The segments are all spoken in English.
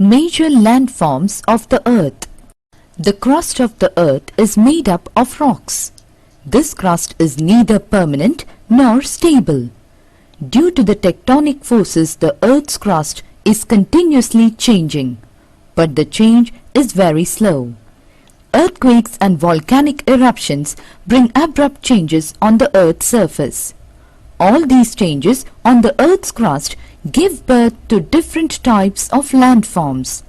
Major landforms of the earth. The crust of the earth is made up of rocks. This crust is neither permanent nor stable. Due to the tectonic forces, the earth's crust is continuously changing, but the change is very slow. Earthquakes and volcanic eruptions bring abrupt changes on the earth's surface. All these changes on the earth's crust give birth to different types of landforms.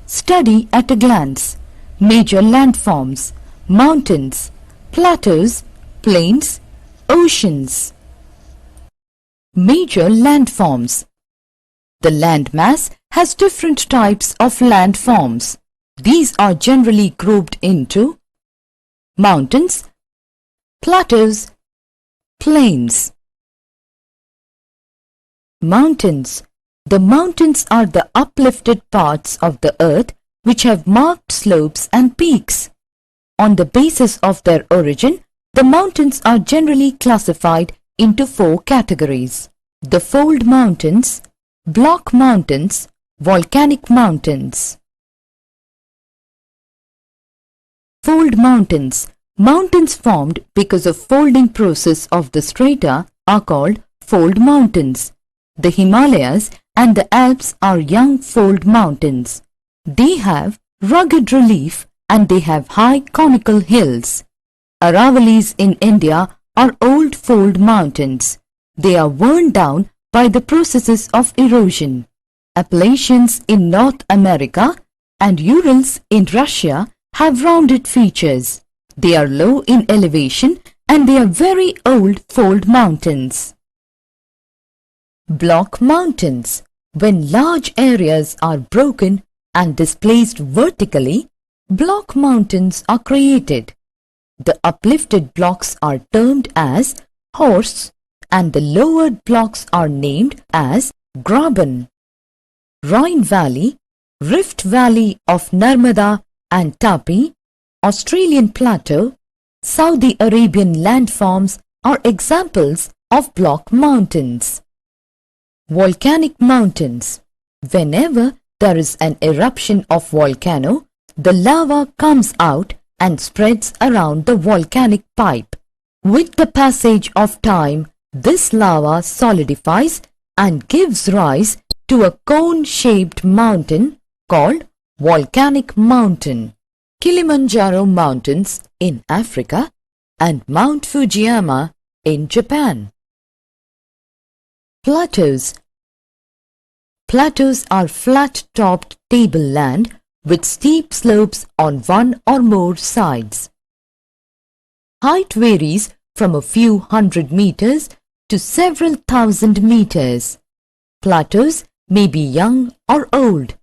Study at a glance: major landforms, mountains, plateaus, plains, oceans. Major landforms. The landmass has different types of landforms. These are generally grouped into mountains, plateaus, plains. Mountains. The mountains are the uplifted parts of the earth which have marked slopes and peaks. On the basis of their origin, the mountains are generally classified into 4 categories: the fold mountains, block mountains, volcanic mountains. Fold mountains. Mountains formed because of folding process of the strata are called fold mountains. The Himalayas and the Alps are young fold mountains. They have rugged relief and they have high conical hills. Aravalis in India are old fold mountains. They are worn down by the processes of erosion. Appalachians in North America and Urals in Russia have rounded features. They are low in elevation and they are very old fold mountains. Block mountains. When large areas are broken and displaced vertically, block mountains are created. The uplifted blocks are termed as horsts and the lowered blocks are named as graben. Rhine Valley, Rift Valley of Narmada and Tapi, Australian Plateau, Saudi Arabian landforms are examples of block mountains. Volcanic mountains. Whenever there is an eruption of volcano, the lava comes out and spreads around the volcanic pipe. With the passage of time, this lava solidifies and gives rise to a cone-shaped mountain called volcanic mountain. Kilimanjaro Mountains in Africa and Mount Fujiyama in Japan. Plateaus. Plateaus are flat-topped tableland with steep slopes on one or more sides. Height varies from a few hundred meters to several thousand meters. Plateaus may be young or old.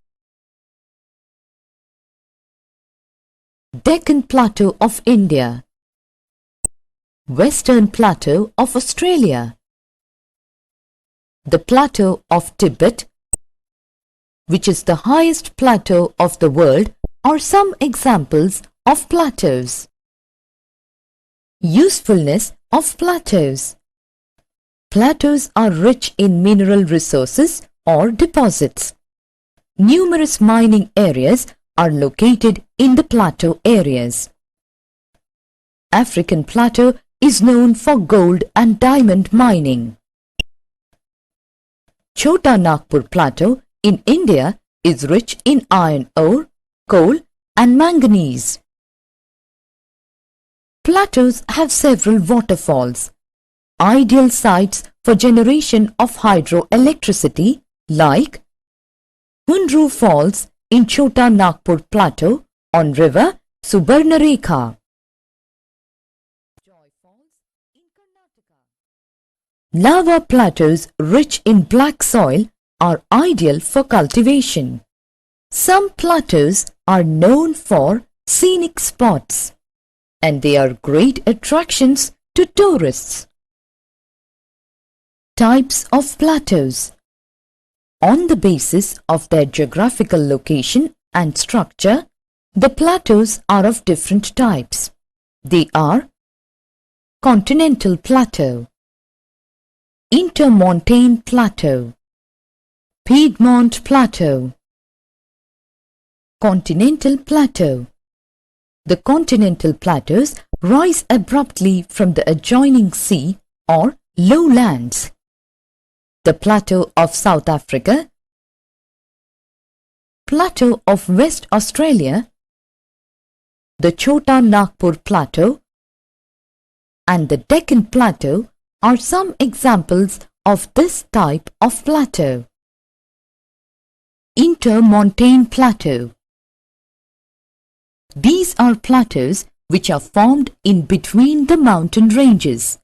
Deccan Plateau of India, Western Plateau of Australia, the Plateau of Tibet, which is the highest plateau of the world, are some examples of plateaus. Usefulness of plateaus. Plateaus are rich in mineral resources or deposits. Numerous mining areas are located in the plateau areas. African Plateau is known for gold and diamond mining. Chota Nagpur Plateau in India is rich in iron ore, coal and manganese. Plateaus have several waterfalls, ideal sites for generation of hydroelectricity like Hundru Falls in Chota Nagpur Plateau on river Subarnarekha. Lava plateaus rich in black soil are ideal for cultivation. Some plateaus are known for scenic spots, and they are great attractions to tourists. Types of plateaus. On the basis of their geographical location and structure, the plateaus are of different types. They are Continental Plateau, Intermontane Plateau, Piedmont Plateau, Continental plateau. The continental plateaus rise abruptly from the adjoining sea or lowlands. The plateau of South Africa, plateau of West Australia, the Chota Nagpur plateau, and the Deccan plateau are some examples of this type of plateau. Intermontane plateau. These are plateaus which are formed in between the mountain ranges.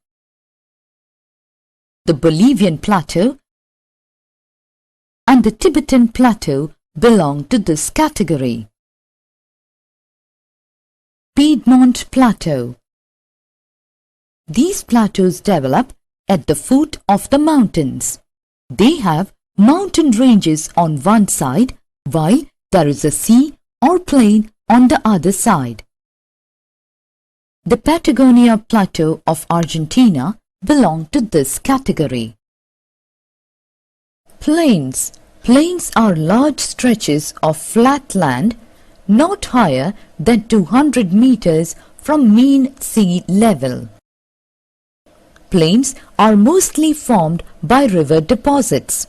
The Bolivian plateau and the Tibetan plateau belong to this category. Piedmont plateau. These plateaus develop at the foot of the mountains. They have mountain ranges on one side while there is a sea or plain on the other side. The Patagonia Plateau of Argentina belong to this category. Plains. Plains are large stretches of flat land not higher than 200 meters from mean sea level. Plains are mostly formed by river deposits.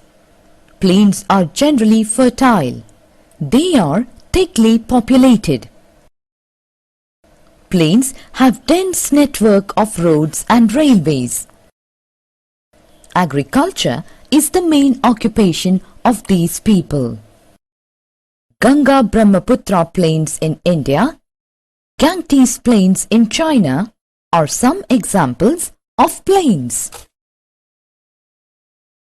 Plains are generally fertile. They are thickly populated. Plains have dense network of roads and railways. Agriculture is the main occupation of these people. Ganga-Brahmaputra plains in India, Ganges plains in China are some examples of plains.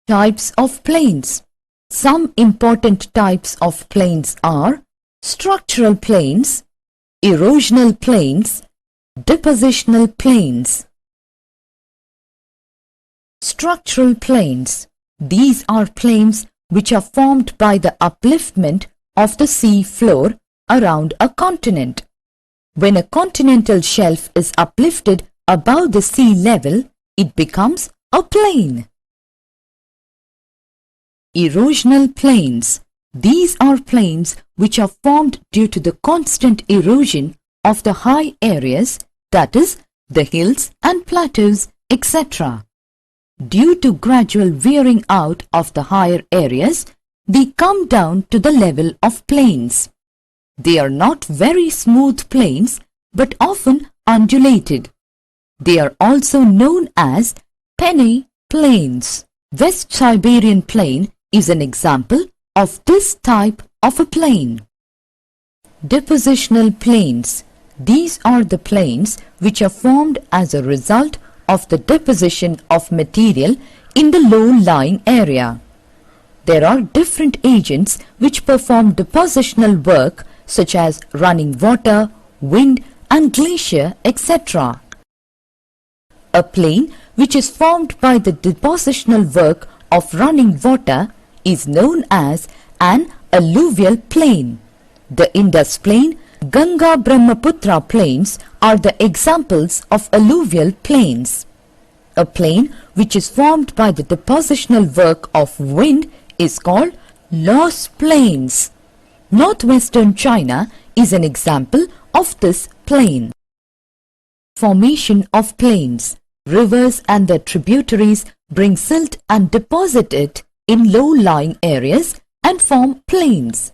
Types of plains. Some important types of plains are structural plains, erosional plains, depositional plains. Structural plains. These are plains which are formed by the upliftment of the sea floor around a continent. When a continental shelf is uplifted above the sea level, it becomes a plain. Erosional plains. These are plains which are formed due to the constant erosion of the high areas, that is, the hills and plateaus, etc. Due to gradual wearing out of the higher areas, they come down to the level of plains. They are not very smooth plains, but often undulated. They are also known as Penne plains. West Siberian plain is an example of this type of a plain. Depositional plains. These are the plains which are formed as a result of the deposition of material in the low-lying area. There are different agents which perform depositional work such as running water, wind and glacier, etc. A plain which is formed by the depositional work of running water is known as an alluvial plain. The Indus plain, Ganga-Brahmaputra plains are the examples of alluvial plains. A plain which is formed by the depositional work of wind is called Loess plains. Northwestern China is an example of this plain. Formation of plains. Rivers and their tributaries bring silt and deposit it in low-lying areas and form plains.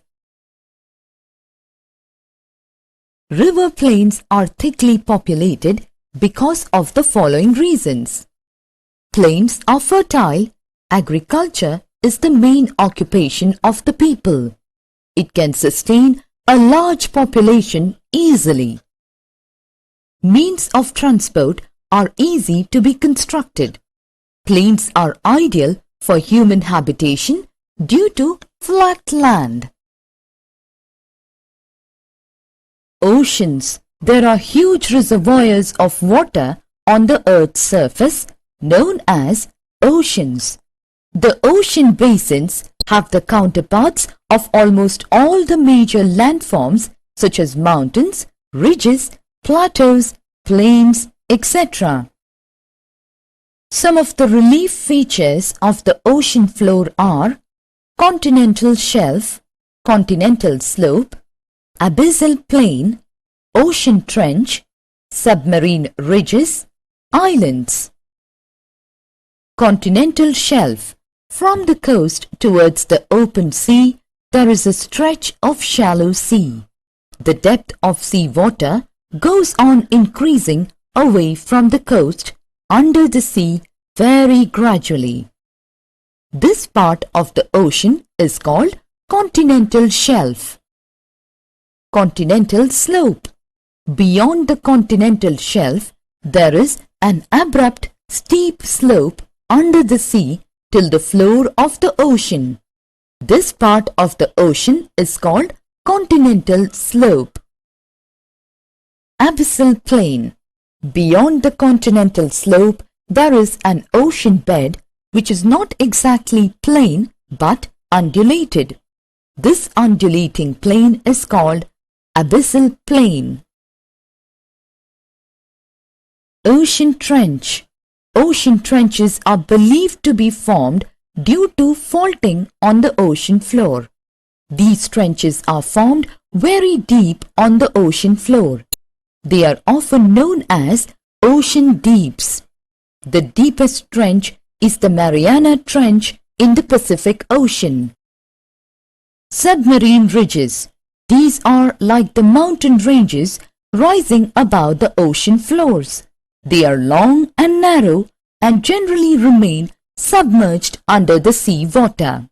River plains are thickly populated because of the following reasons. Plains are fertile. Agriculture is the main occupation of the people. It can sustain a large population easily. Means of transport are easy to be constructed. Plains are ideal for human habitation due to flat land. Oceans. There are huge reservoirs of water on the Earth's surface known as oceans. The ocean basins have the counterparts of almost all the major landforms such as mountains, ridges, plateaus, plains, etc. Some of the relief features of the ocean floor are continental shelf, continental slope, abyssal plain, ocean trench, submarine ridges, islands. Continental shelf. From the coast towards the open sea, there is a stretch of shallow sea. The depth of sea water goes on increasing away from the coast under the sea very gradually. This part of the ocean is called continental shelf. Continental slope. Beyond the continental shelf, there is an abrupt, steep slope under the sea till the floor of the ocean. This part of the ocean is called continental slope. Abyssal plain. Beyond the continental slope, there is an ocean bed which is not exactly plain but undulated. This undulating plain is called abyssal plain. Ocean trench. Ocean trenches are believed to be formed due to faulting on the ocean floor. These trenches are formed very deep on the ocean floor. They are often known as ocean deeps. The deepest trench is the Mariana Trench in the Pacific Ocean. Submarine ridges. These are like the mountain ranges rising above the ocean floors. They are long and narrow and generally remain submerged under the sea water.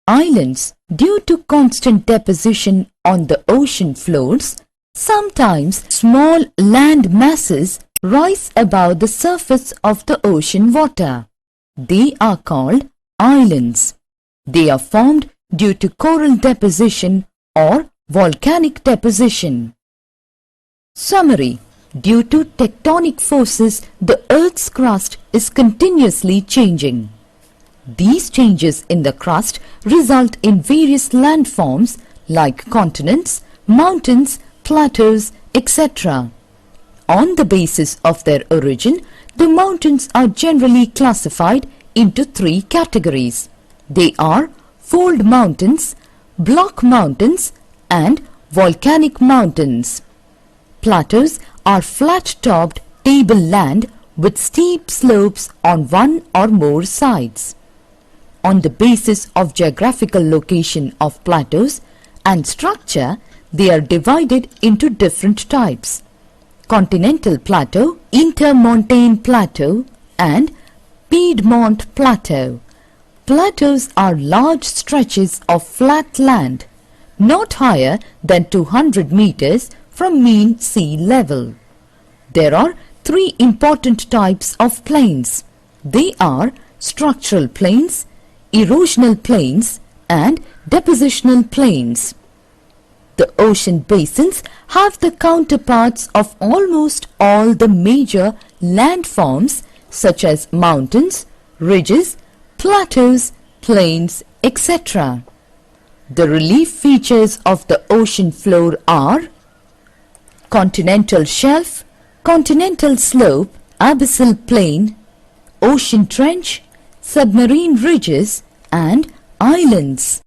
Islands. Due to constant deposition on the ocean floors, sometimes small land masses rise above the surface of the ocean water. They are called islands. They are formed due to coral deposition or volcanic deposition. Summary. Due to tectonic forces, the Earth's crust is continuously changing. These changes in the crust result in various landforms like continents, mountains, plateaus, etc. On the basis of their origin, the mountains are generally classified into three categories. They are fold mountains, block mountains, and volcanic mountains. Plateaus are flat-topped tableland with steep slopes on one or more sides. On the basis of geographical location of plateaus and structure, they are divided into different types: continental plateau, intermontane plateau, and Piedmont plateau. Plateaus are large stretches of flat land, not higher than 200 meters from mean sea level. There are three important types of plains. They are structural plains, erosional plains, and depositional plains. The ocean basins have the counterparts of almost all the major landforms such as mountains, ridges, plateaus, plains, etc. The relief features of the ocean floor are continental shelf, continental slope, abyssal plain, ocean trench, submarine ridges, and islands.